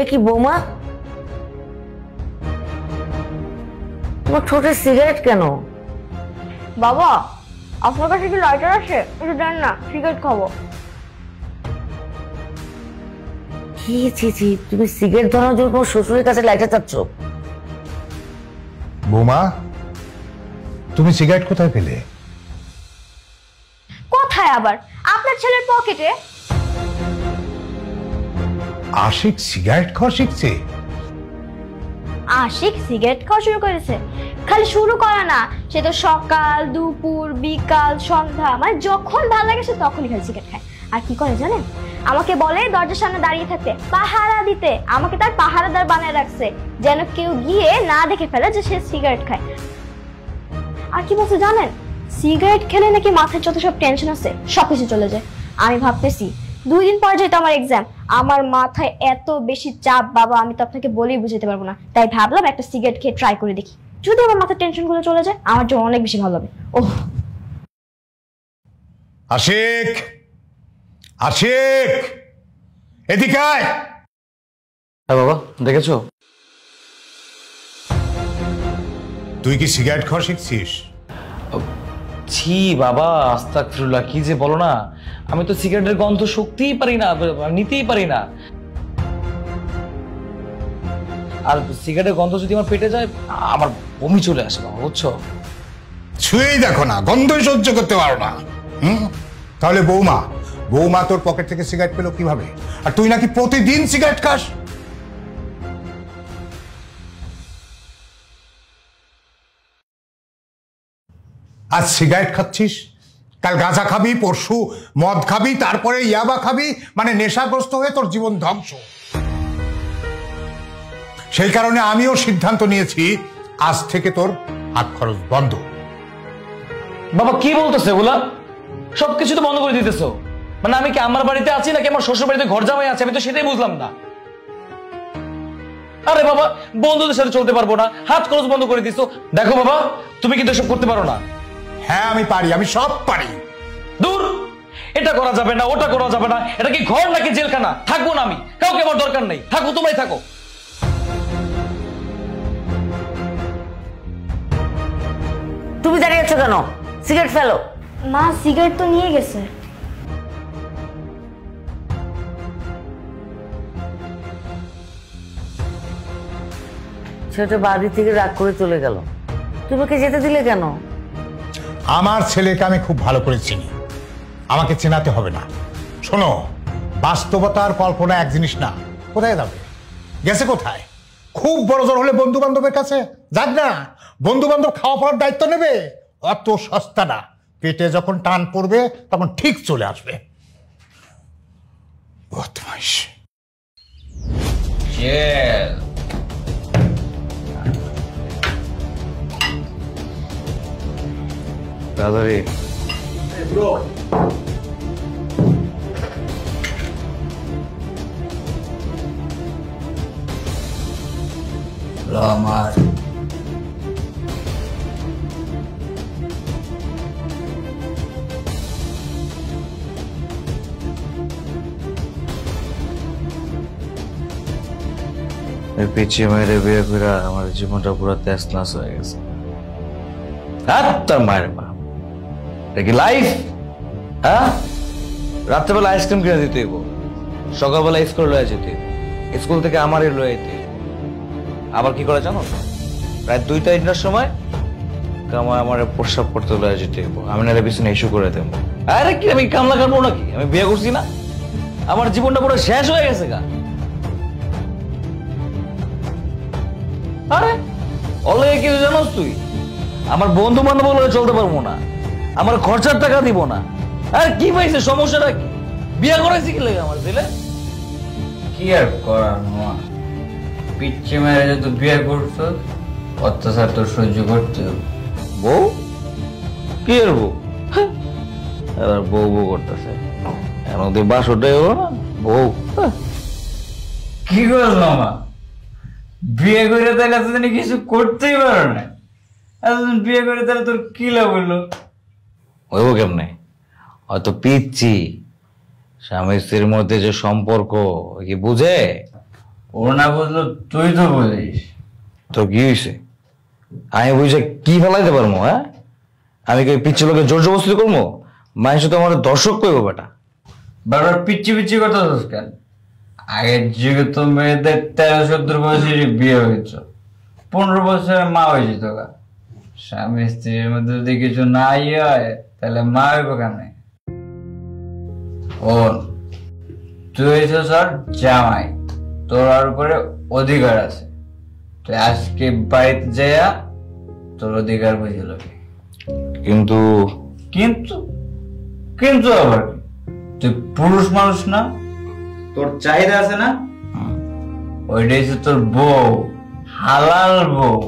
এ কি বৌমা, তোমার ঠোঁটে সিগারেট কেন? বাবা, আপনার কাছে কি লাইটার আছে? একটু দেন না, সিগারেট খাবো। কি ছি, তুমি সিগারেট ধরানোর জন্য তোমার শ্বশুরের কাছে লাইটার চাচ্ছ? বৌমা, তুমি সিগারেট কোথায় পেলে? কোথায় আবার? আপনার ছেলের পকেটে। আশিক সিগারেট খাওয়া শিখছে? আশিক সিগারেট খাওয়া শুরু করেছে? খালি শুরু করে না, সে তো সকাল, দুপুর, বিকাল, সন্ধ্যা, মানে যখন ভালো লাগে সে তখনই খালি সিগারেট খায়। আর কি করে জানেন? আমাকে বলে দরজার সামনে দাঁড়িয়ে থাকতে, পাহারা দিতে। আমাকে তার পাহারাদার বানায় রাখছে, যেন কেউ গিয়ে না দেখে ফেলে যে সে সিগারেট খায়। আর কি বলছে জানেন? সিগারেট খেলে নাকি মাথায় যত সব টেনশন আছে সবকিছু চলে যায়। আমি ভাবতেছি 2 দিন পর যেহেতু আমার এক্সাম, আমার মাথায় এত বেশি চাপ বাবা, আমি তো আপনাকে বলেই বুঝাতে পারবো না। তাই ভাবলাম একটা সিগারেট খেয়ে ট্রাই করে দেখি, যদি আমার মাথার টেনশন গুলো চলে যায় আমার জন্য অনেক বেশি ভালো হবে। ওহ, আশিক, আশিক, এদিকে আয়। হ্যাঁ বাবা, দেখেছো? তুই কি সিগারেট খাওয়া শিখছিস? ছি বাবা, আস্তাগফিরুল্লাহ, কি যে বলো না। আমি তো সিগারেটের গন্ধ শুকতেই পারি না, নিতেই পারি না। আর সিগারেটের গন্ধ যদি আমার পেটে যায় আমার বমি চলে আসে বাবা, বুঝছো? ছুঁয়েই দেখো না, গন্ধই সহ্য করতে পারো না। তাহলে বৌমা তোর পকেট থেকে সিগারেট পেলো কিভাবে? আর তুই নাকি প্রতিদিন সিগারেট খাস। আজ সিগারেট খাচ্ছিস, কাল গাঁজা খাবি, পরশু মদ খাবি, তারপরে ইয়াবা খাবি, মানে নেশাগ্রস্ত হয়ে তোর জীবন ধ্বংস। সেই কারণে আমিও সিদ্ধান্ত নিয়েছি, আজ থেকে তোর হাত খরচ বন্ধ। বাবা কি বলতেছে এগুলা? সবকিছু তো বন্ধ করে দিতেছো। মানে আমি কি আমার বাড়িতে আছি নাকি আমার শ্বশুর বাড়িতে ঘর জামাই আছে? আমি তো সেটাই বুঝলাম না। আরে বাবা, বন্ধুদের সাথে চলতে পারবো না, হাত খরচ বন্ধ করে দিছো। দেখো বাবা, তুমি কিন্তু এসব করতে পারো না। হ্যাঁ আমি পারি, আমি সব পারি। দূর, এটা করা যাবে না, ওটা করা যাবে না। এটা কি ঘর নাকি জেলখানা? থাকবো না আমি, কাউকে আমার দরকার নেই। থাকো, তোমরাই থাকো। তুমি দাঁড়িয়ে আছো কেন? সিগারেট ফেলো। মা সিগারেট তো নিয়ে গেছে। ছেলেটা বাড়ি থেকে রাগ করে চলে গেল, তুমি ওকে যেতে দিলে কেন? আমার ছেলেকে আমি খুব ভালো করে চিনি, আমাকে চেনাতে হবে না। শোনো, বাস্তবতা আর কল্পনা এক জিনিস না। কোথায় যাবে? গেছে কোথায়? খুব বড় জোর হলে বন্ধু বান্ধবের কাছে যাক না, বন্ধু বান্ধব খাওয়া পড়ার দায়িত্ব নেবে। অত সস্তা না, পেটে যখন টান পড়বে তখন ঠিক চলে আসবে। বদমাইশ। তাড়াতাড়ি। আমার পিছিয়ে মেয়েরে বিয়ে করে আমার জীবনটা পুরো তেজ নাশ হয়ে গেছে। তার মায়ের মা, এটা কি লাইফ? হ্যাঁ, রাত্রেবেলা আইসক্রিম কিনে দিতে হইব, সকালবেলা স্কুলে লয়ে যেতে, স্কুল থেকে আমারই লয়ে যেতে। আবার কি করে জানো? প্রায় 2টা-3টার সময় আমার প্রস্রাব করতে লয়ে যেতে হইব, আমি না পিছনে ইস্যু করে দেবো। আরে কি আমি কামলা কাটবো নাকি? আমি বিয়ে করছি না? আমার জীবনটা পুরো শেষ হয়ে গেছে গা। আরে অলরেডি কি জানোস তুই? আমার বন্ধু বান্ধব বলে চলতে পারবো না, আমার খরচার টাকা দিব না। আর কি পাইছে? সমস্যাটা কি? বিয়ে করাইছি কি লাগে আমার ছেলে? কি আর করার মা, পিচ্ছে মেরে যত বিয়ে করছো অত্যাচার তো সহ্য করতে হবে। বউ? কি আর বউ? এবার বউ বউ করতেছে, এখন তুই বাসরটাই হলো না বউ। কি করলো মা? বিয়ে করে তাহলে এতদিন কিছু করতেই পারো না, এতদিন বিয়ে করে তাহলে তোর কি লাভ হইলো? হইব কেমনে? হয়তো পিচ্ছি, স্বামী স্ত্রীর মধ্যে যে সম্পর্ক কি বুঝে? ও না বুঝলো তুই তো বুঝিস। তো কি হয়েছে? আমি বুঝে কি ফেলাইতে পারবো? হ্যাঁ, আমি কি পিচ্ছি লোকের জোর জবস্তি করবো? মানুষ তো আমার দর্শক করবো বেটা। বারবার পিচ্ছি পিচ্ছি কথা বলছিস কেন? আগের যুগে তো মেয়েদের 13-14 বছরে বিয়ে হয়েছ, 15 বছরে মা হয়েছে। তো স্বামী স্ত্রীর মধ্যে যদি কিছু না ইয়ে হয় তাহলে মা হইব কেন? ও তুই হয়েছিস আর জামাই, তোর আর উপরে অধিকার আছে। তুই আজকে বাড়িতে যাইয়া তোর অধিকার বুঝে লবি। কিন্তু কিন্তু কিন্তু আবার কি? তুই পুরুষ মানুষ না? তোর চাহিদা আছে না? ওইটাই হচ্ছে তোর বউ, হালাল বউ।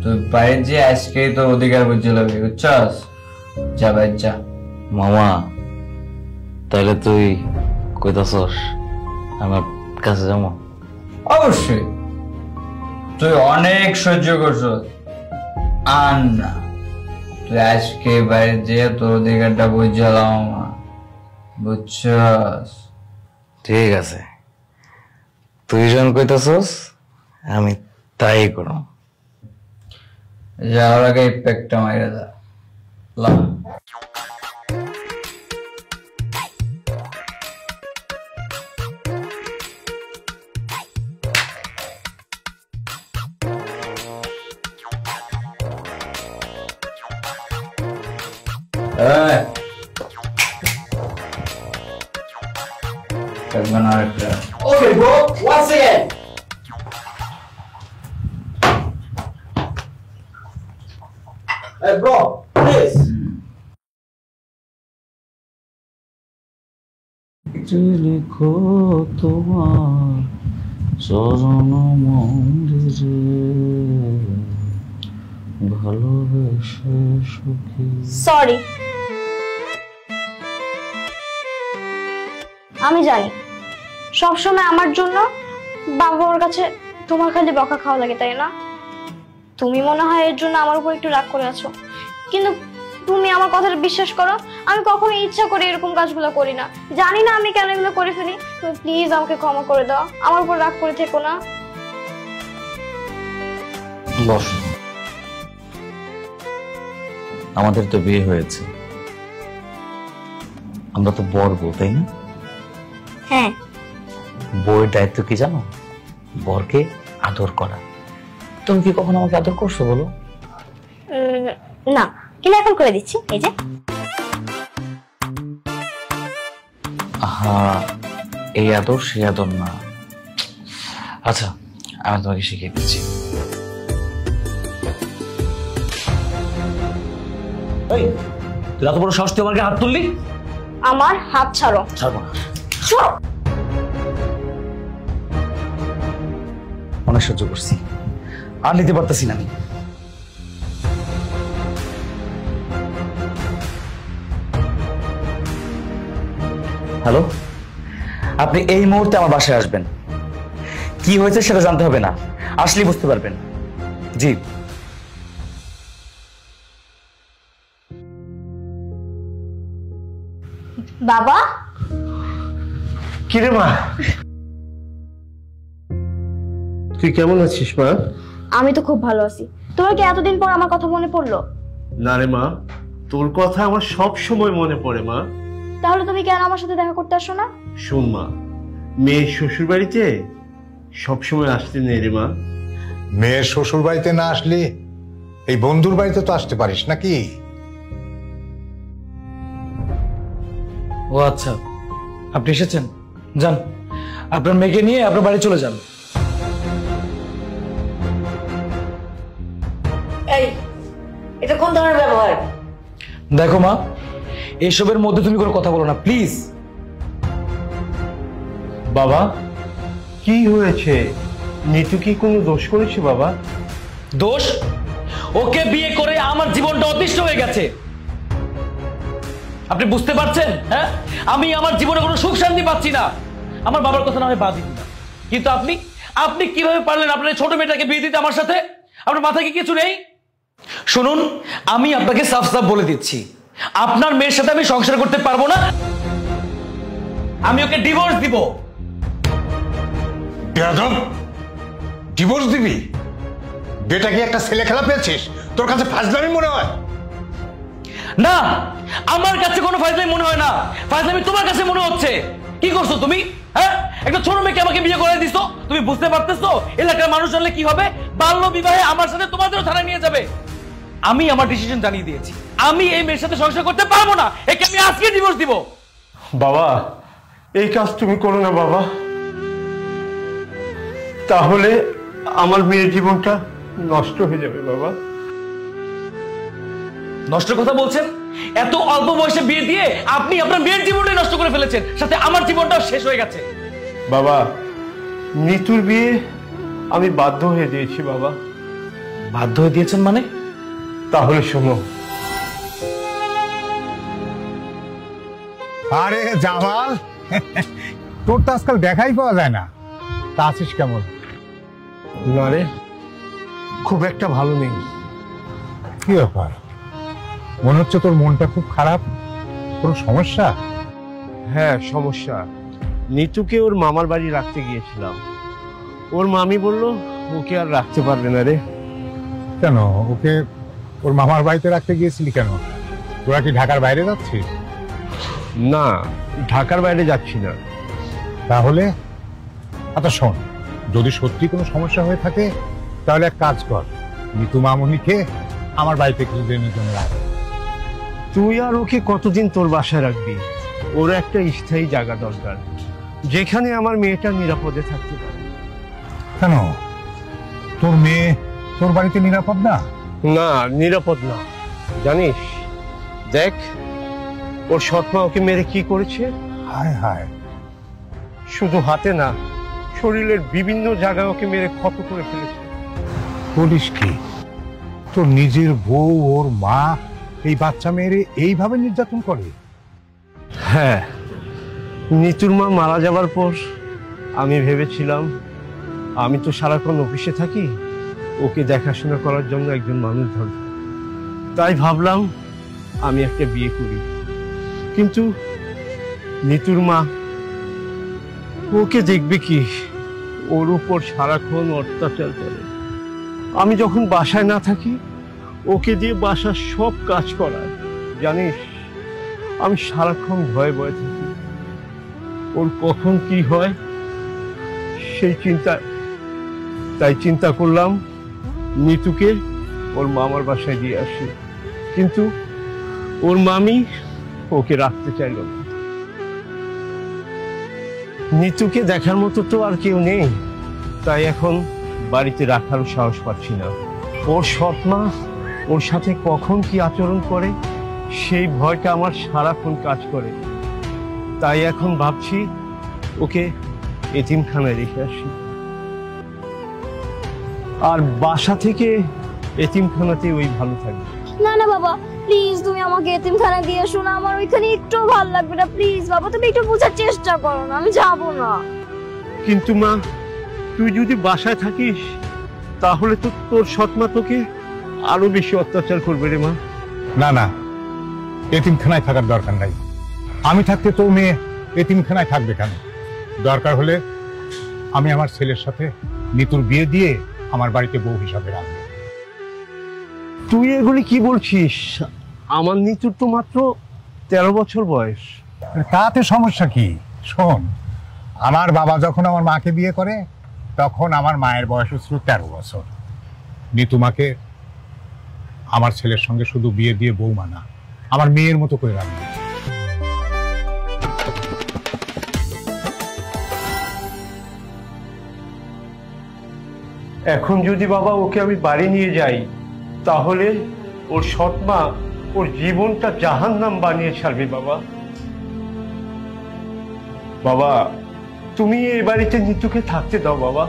তুই বাড়িতে যে আজকেই তোর অধিকার বুঝে লবি, বুঝছস? যা ভাই যা। মামা, তাহলে তুই কইতাছস আমার কাছে যাবো? অবশ্যই, তুই অনেক সহ্য করছ। আর না, তুই আজকে বাইরে যেয়ে তোর অধিকারটা বুঝালাম আমার, বুঝছস? ঠিক আছে, তুই যখন কইতাছস আমি তাই করব। যাওয়ার আগে প্যাকটা মাইরা যা। লা Okay, bro. Once again. Hey, bro. Please. লিখো তোমার চরণ মন্দিরে ভালোবেসে সুখী। সরি, আমি জানি সবসময় আমার জন্য বাবা মার কাছে তোমার খালি বকা খাওয়া লাগে, তাই না? তুমি মনে হয় এর জন্য আমার উপর একটু রাগ করে আছো, কিন্তু তুমি আমার কথাটা বিশ্বাস করো, আমি কখনো ইচ্ছা করে এরকম কাজগুলো করি না। জানি না আমি কেন এগুলো করে ফেলি। তুমি প্লিজ আমাকে ক্ষমা করে দাও, আমার উপর রাগ করে থেকো না। বস, আমাদের তো বিয়ে হয়েছে, আমরা তো বর বউ, তাই না? হ্যাঁ। বউয়ের দায়িত্ব কি জানো? বরকে আদর করা। তুমি কি কখনো আমাকে আদর করছো বলো? না, কিন্তু এখন করে দিচ্ছি, এই যে। হ্যাঁ, এই আদর সেই আদর না। আচ্ছা, আমি তোমাকে শিখিয়ে দিচ্ছি। তুই এত বড় সাহস, তুই আমাকে হাত তুললি? আমার হাত ছাড়ো। ছাড়বো না। ছাড়ো। অনেক সহ্য করছি, আর নিতে পারতেছি না আমি। হ্যালো, আপনি এই মুহূর্তে আমার বাসায় আসবেন। কি হয়েছে সেটা জানতে হবে না, আসলেই বুঝতে পারবেন। জি। বাবা। কিরে মা, তুই কেমন আছিস মা? আমি তো খুব ভালো আছি। তোমার কি এতদিন পর আমার কথা মনে পড়লো? না রে মা, তোর কথা আমার সব সময় মনে পড়ে মা। তাহলে তুমি কেন আমার সাথে দেখা করতে আসো না? শোন মা, মেয়ের শ্বশুর বাড়িতে সবসময় আসতে নেই রে মা। মেয়ের শ্বশুর বাড়িতে না আসলে এই বন্ধুর বাড়িতে তো আসতে পারিস নাকি? ও আচ্ছা, আপনি এসেছেন, যান আপনার মেয়েকে নিয়ে আপনার বাড়ি চলে যান। এই, এটা কোন ধরনের ব্যবহার? দেখো মা, এসবের মধ্যে তুমি কোনো কথা বলো না প্লিজ। বাবা, কি হয়েছে? নিতু কি কোনো দোষ করেছে বাবা? দোষ? ওকে বিয়ে করে আমার জীবনটা অতিষ্ঠ হয়ে গেছে। আপনি বুঝতে পারছেন? হ্যাঁ, আমি আমার জীবনে কোনো সুখ শান্তি পাচ্ছি না। আমার বাবার কথা না হয় বাদ দিন না, কিন্তু আপনি আপনি কিভাবে পারলেন আপনার ছোট মেয়েটাকে বিয়ে দিতে আমার সাথে? আপনার মাথায় কি কিছু নেই? শুনুন, আমি আপনাকে সাফ সাফ বলে দিচ্ছি, আপনার মেয়ের সাথে আমি সংসার করতে পারবো না। আমি ওকে ডিভোর্স দিব। বেয়াদব, ডিভোর্স দিবি? বেটা কি একটা ছেলে খেলা পেয়েছিস? তোর কাছে ফাজলামি মনে হয়? না, আমার কাছে কোনো ফাজলামি মনে হয় না, ফাজলামি তোমার কাছে মনে হচ্ছে। কি করছো তুমি? হ্যাঁ, একটা ছোট মেয়েকে আমাকে বিয়ে করে দিছো। তুমি বুঝতে পারতেছো এলাকার মানুষ জানলে কি হবে? বাল্য বিবাহে আমার সাথে তোমাদেরও থানায় নিয়ে যাবে। আমি আমার ডিসিশন জানিয়ে দিয়েছি, আমি এই মেয়ের সাথে সংসার করতে পারবো না। একে আমি আজকে ডিভোর্স দিব। বাবা, এই কাজ তুমি করো না বাবা, তাহলে আমার মেয়ের জীবনটা নষ্ট হয়ে যাবে বাবা। নষ্ট কথা বলছেন? এত অল্প বয়সে বিয়ে দিয়ে আপনি আপনার মেয়ের জীবনটাই নষ্ট করে ফেলেছেন, সাথে আমার জীবনটাও শেষ হয়ে গেছে। বাবা, নিতুর বিয়ে আমি বাধ্য হয়ে দিয়েছি বাবা। বাধ্য হয়ে দিয়েছেন মানে? তাহলে শোনো। আরে জামাল, তোর তো আজকাল দেখাই পাওয়া যায় না। তা আছিস কেমন? না রে, খুব একটা ভালো নেই। কি ব্যাপার? মনে হচ্ছে তোর মনটা খুব খারাপ। কোনো সমস্যা? হ্যাঁ, সমস্যা। নিতুকে ওর মামার বাড়ি রাখতে গিয়েছিলাম, ওর মামি বলল ওকে আর রাখতে পারবে না রে। কেন? ওকে ওর মামার বাড়িতে রাখতে গিয়েছিলি কেন? তোরা কি ঢাকার বাইরে যাচ্ছিস? না, ঢাকার বাইরে যাচ্ছি না। তাহলে? আচ্ছা শোন, যদি সত্যি কোনো সমস্যা হয়ে থাকে তাহলে এক কাজ কর, নিতু মামুনিকে আমার বাড়িতে কিছুদিনের জন্য রাখ। তুই আর ওকে কতদিন তোর বাসায় রাখবি? ওর একটা স্থায়ী জায়গা দরকার, যেখানে আমার মেয়েটা নিরাপদে থাকতে পারে। কেন? তোর মেয়ে তোর বাড়িতে নিরাপদ না? না, নিরাপদ না। জানিস, দেখ ওর সৎমা ওকে মেরে কি করেছে। হায় হায়। শুধু হাতে না, শরীরের বিভিন্ন জায়গায় ওকে মেরে ক্ষত করে ফেলেছে। বলিস কি? তোর নিজের বউ, ওর মা এই বাচ্চা মেয়েরে এইভাবে নির্যাতন করে? হ্যাঁ, নিতুর মা মারা যাবার পর আমি ভেবেছিলাম আমি তো সারাক্ষণ অফিসে থাকি, ওকে দেখাশোনা করার জন্য একজন মানুষ দরকার। তাই ভাবলাম আমি একটা বিয়ে করি। কিন্তু নিতুর মা ওকে দেখবে কি? ওর উপর সারাক্ষণ অত্যাচার করে। আমি যখন বাসায় না থাকি ওকে দিয়ে বাসার সব কাজ করায়। জানিস, আমি সারাক্ষণ ভয়ে ভয়ে থাকি ওর কখন কি হয় সেই চিন্তায়। তাই চিন্তা করলাম নিতুকে ওর মামার বাসায় দিয়ে আসি, কিন্তু ওর মামি ওকে রাখতে চাইল না। নিতুকে দেখার মতো তো আর কেউ নেই, তাই এখন বাড়িতে রাখারও সাহস পাচ্ছি না। ওর সৎমা ওর সাথে কখন কি আচরণ করে সেই ভয়টা আমার সারাক্ষণ কাজ করে। তাই এখন ভাবছি ওকে এতিমখানায় রেখে আসি, আর বাসা থেকে এতিমখানাতে ওই ভালো থাকবে। না না বাবা, প্লিজ তুমি আমাকে এতিমখানা দিয়ে এসো না, আমার ওইখানে একটু ভালো লাগবে না। প্লিজ বাবা, তুমি একটু বোঝার চেষ্টা করো না, আমি যাবো না। কিন্তু মা, তুই যদি বাসায় থাকিস তাহলে তো তোর সৎমা তোকে আরো বেশি অত্যাচার করবে রে মা। না না, এতিমখানায় থাকার দরকার নাই। আমি থাকতে তোর মেয়ে এতিমখানায় থাকবে কেন? দরকার হলে আমি আমার ছেলের সাথে নিতুর বিয়ে দিয়ে আমার বাড়িতে বউ হিসাবে রাখবো। তুই এগুলি কি বলছিস? আমার নিতুর তো মাত্র 13 বছর বয়স। তাতে সমস্যা কি? শোন, আমার বাবা যখন আমার মাকে বিয়ে করে তখন আমার মায়ের বয়স ছিল 13 বছর। নিতুমাকে আমার ছেলের সঙ্গে শুধু বিয়ে দিয়ে বৌমা না, আমার মেয়ের মতো করে রাখবে। এখন যদি বাবা ওকে আমি বাড়ি নিয়ে যাই তাহলে ওর সৎমা ওর জীবনটা জাহান্নাম বানিয়ে ছাড়বে। বাবা, বাবা তুমি এই বাড়িতে নিতুকে থাকতে দাও বাবা।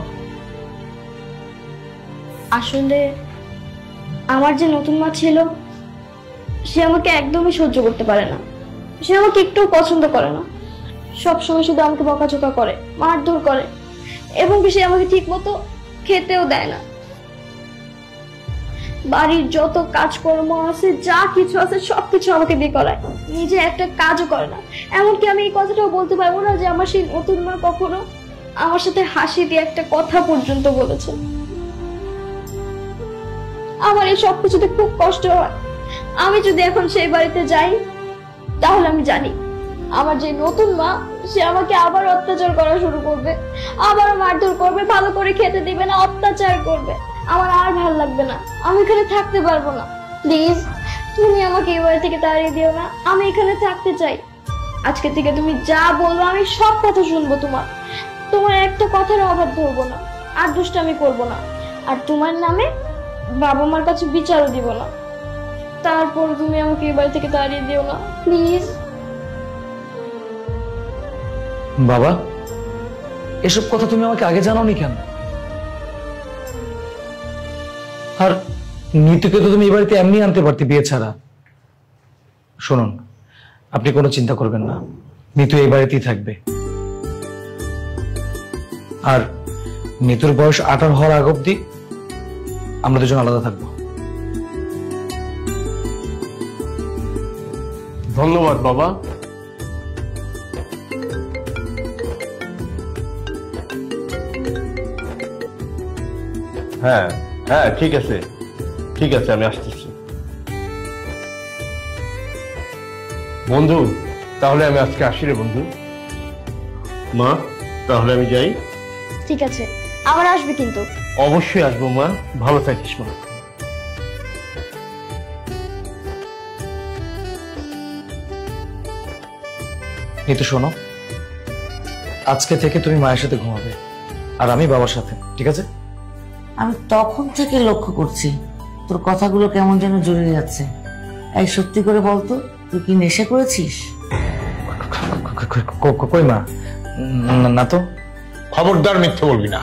আসলে আমার যে নতুন মা ছিল সে আমাকে একদমই সহ্য করতে পারে না, সে আমাকে একটু পছন্দ করে না। সবসময় শুধু আমাকে বকাঝকা করে, মারধর করে, এবং সে আমাকে ঠিক মতো খেতেও দেয় না। বাড়ির যত কাজকর্ম আছে, যা কিছু আছে সবকিছু আমাকে দিয়ে করায়, নিজে একটা কাজও করে না। এমনকি আমি এই কথাটাও বলতে পারবো না যে আমার সেই নতুন মা কখনো আমার সাথে হাসি দিয়ে একটা কথা পর্যন্ত বলেছে। আমার এই সব কিছুতে খুব কষ্ট হয়। আমি যদি এখন সেই বাড়িতে যাই তাহলে আমি জানি আমার যে নতুন মা সে আমাকে আবার অত্যাচার করা শুরু করবে, আবার মারধর করবে, ভালো করে খেতে দিবে না, অত্যাচার করবে। আমার আর ভালো লাগবে না, আমি এখানে থাকতে পারবো না। প্লিজ তুমি আমাকে এই বাড়ি থেকে তাড়িয়ে দিও না, আমি এখানে থাকতে চাই। আজকে থেকে তুমি যা বলবো আমি সব কথা শুনবো, তোমার একটা কথার অবাধ্য হবো না, আর দুষ্টামি করবো না, আর তোমার নামে বাবা মার কাছে বিচারও দিব না। তারপর তুমি আমাকে এই বাড়ি থেকে তাড়িয়ে দিও না প্লিজ। বাবা, এসব কথা তুমি আমাকে আগে জানাওনি কেন? আর নিতুকে তো তুমি এই বাড়িতে এমনি আনতে পারতে বিয়ে ছাড়া। শুনুন, আপনি কোনো চিন্তা করবেন না, নিতু এই বাড়িতেই থাকবে। আর নিতুর বয়স 18 হওয়ার আগ অব্দি আমরা দুজন আলাদা থাকবো। ধন্যবাদ বাবা। হ্যাঁ হ্যাঁ, ঠিক আছে ঠিক আছে, আমি আসতেছি। বন্ধু, তাহলে আমি আজকে আসি রে বন্ধু। মা, তাহলে আমি যাই? ঠিক আছে, আবার আসবে কিন্তু। অবশ্যই আসবো মা, ভালো থাকিস মা। নিতু শোনো, আজকে থেকে তুমি মায়ের সাথে ঘুমাবে আর আমি বাবার সাথে, ঠিক আছে? আমি তখন থেকে লক্ষ্য করছি তোর কথাগুলো কেমন যেন জড়িয়ে যাচ্ছে। এই সত্যি করে বলতো, তুই কি নেশা করেছিস? কই মা, না তো। খবরদার মিথ্যে বলবি না,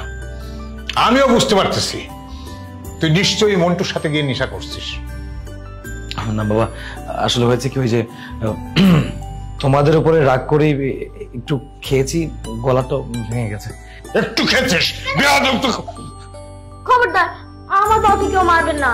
আমিও বুঝতে পারতেছি তুই নিশ্চয়ই মন্টুর সাথে গিয়ে নেশা করছিস। না বাবা, আসলে হয়েছে কি, ওই যে তোমাদের উপরে রাগ করে একটু খেয়েছি, গলাটা ভেঙে গেছে। একটু খেয়েছিস? খবরদার, আমার বাবাকে কেউ মারবেন না।